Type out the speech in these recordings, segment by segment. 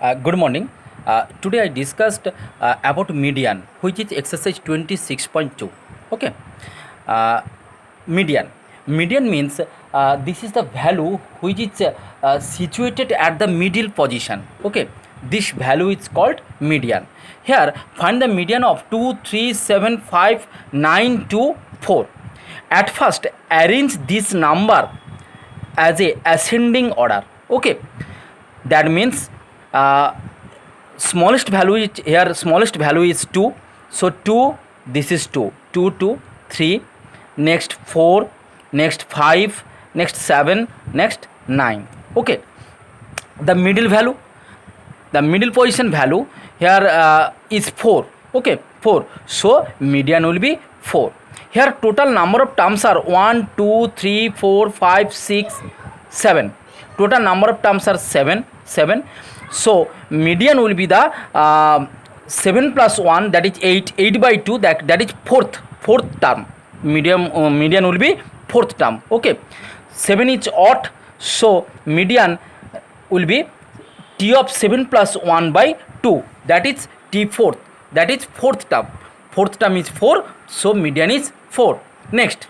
Good morning. Today I discussed about median, which is exercise 26.2. Okay. Uh, Median. Median means this is the value which is situated at the middle position. Okay. This value is called median. Here, find the median of 2, 3, 7, 5, 9, 2, 4. At first, arrange this number as a ascending order. Okay, that means uh, smallest value is here, smallest value is 2, so 2, this is 2, 2 2 3, next 4, next 5, next 7, next 9. Okay, the middle value, the middle position value here is 4. Okay, 4, so median will be 4. Here total number of terms are 1 2 3 4 5 6 7. Total number of terms are 7. So median will be the 7 plus 1, that is 8. 8 by 2, that is fourth term. Median will be fourth term. Okay, 7 is odd, so median will be t of 7 plus 1 by 2, that is t fourth, that is fourth term. Fourth term is 4, so median is 4. Next,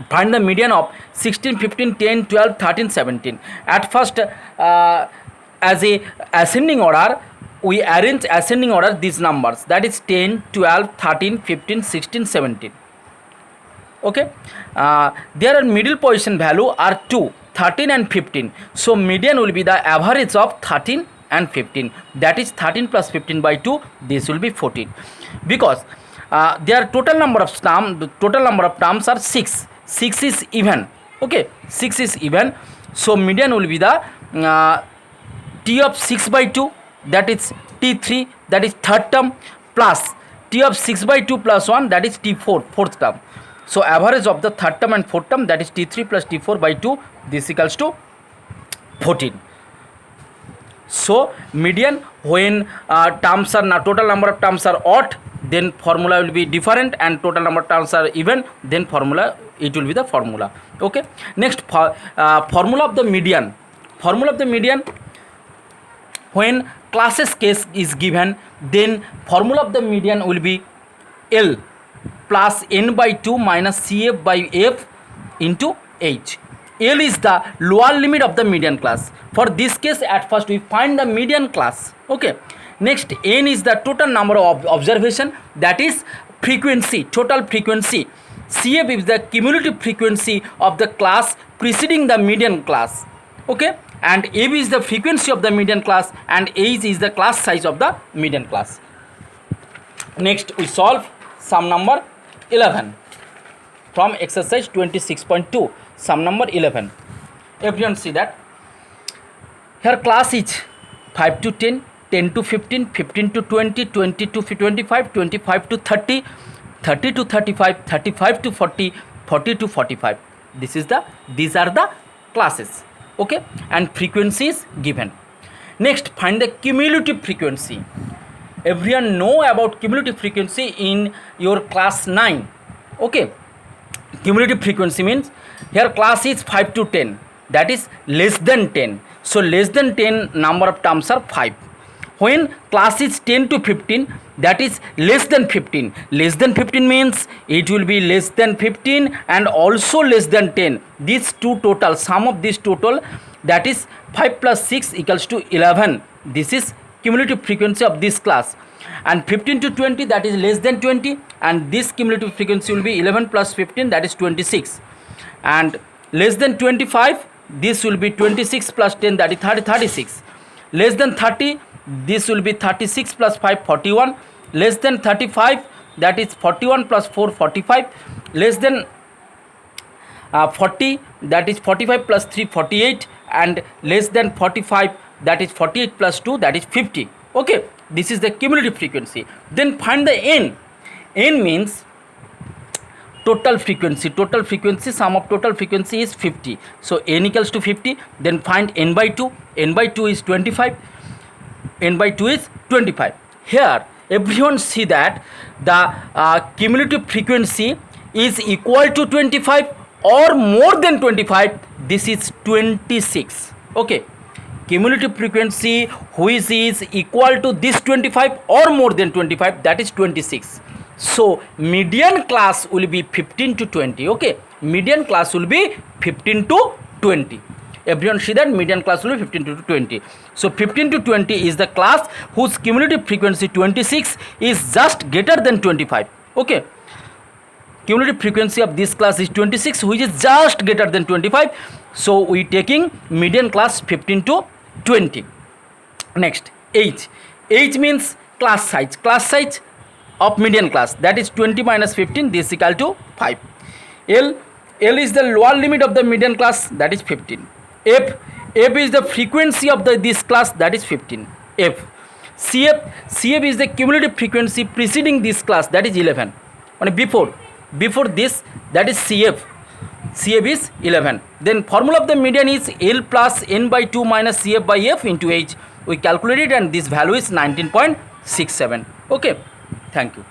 find the median of 16, 15, 10, 12, 13, 17. At first, as a ascending order, we arrange ascending order these numbers, that is 10, 12, 13, 15, 16, 17. Okay, there are middle position value are 2, 13 and 15, so median will be the average of 13 and 15, that is 13 plus 15 by 2, this will be 14, because their total number of terms are 6. 6 is even. Okay, 6 is even, so median will be the t of 6 by 2, that is t3, that is third term, plus t of 6 by 2 plus 1, that is t4, fourth term. So average of the third term and fourth term, that is t3 plus t4 by 2, this equals to 14. So median, when terms are total number of terms are odd, then formula will be different, and total number of terms are even, then formula, it will be the formula. Okay, next, formula of the median. Formula of the median, when classes case is given, then formula of the median will be L plus n by 2 minus Cf by f into h. L is the lower limit of the median class. For this case, at first we find the median class. Okay, next, n is the total number of observation, that is frequency, total frequency. Cf is the cumulative frequency of the class preceding the median class. Okay, and f is the frequency of the median class, and h is the class size of the median class. Next, we solve sum number 11 from exercise 26.2, sum number 11. Everyone see that here class is 5 to 10, 10 to 15, 15 to 20, 20 to 25, 25 to 30, 30 to 35, 35 to 40, 40 to 45. These are the classes. Okay, and frequency is given. Next, find the cumulative frequency. Everyone know about cumulative frequency in your class 9. Okay, cumulative frequency means here class is 5 to 10, that is less than 10, so less than 10 number of terms are 5. When class is 10 to 15, that is less than 15. Less than 15 means it will be less than 15 and also less than 10. These two total, sum of this total, that is 5 plus 6 equals to 11. This is cumulative frequency of this class. And 15 to 20, that is less than 20, and this cumulative frequency will be 11 plus 15, that is 26. And less than 25, this will be 26 plus 10, that is 36. Less than 30, this will be 36 plus 5, 41. Less than 35, that is 41 plus 4, 45. Less than 40, that is 45 plus 3, 48. And less than 45, that is 48 plus 2, that is 50. Okay, this is the cumulative frequency. Then find the n. N means total frequency. Total frequency, sum of total frequency is 50. So n equals to 50. Then find n by 2. N by 2 is 25. N by 2 is 25. Here, everyone see that the cumulative frequency is equal to 25 or more than 25. This is 26. Okay, cumulative frequency which is equal to this 25 or more than 25, that is 26. So median class will be 15 to 20. Okay, median class will be 15 to 20. Everyone see that median class will be 15 to 20. So 15 to 20 is the class whose cumulative frequency 26 is just greater than 25. Okay, cumulative frequency of this class is 26, which is just greater than 25. So we taking median class 15 to 20. Next, h. H means class size. Class size of median class, that is 20 minus 15, this is equal to 5. L is the lower limit of the median class, that is 15. F is the frequency of this class, that is 15. CF is the cumulative frequency preceding this class, that is 11. And before this, that is CF is 11. Then formula of the median is L plus n by 2 minus CF by F into H. We calculated and this value is 19.67. Okay, thank you.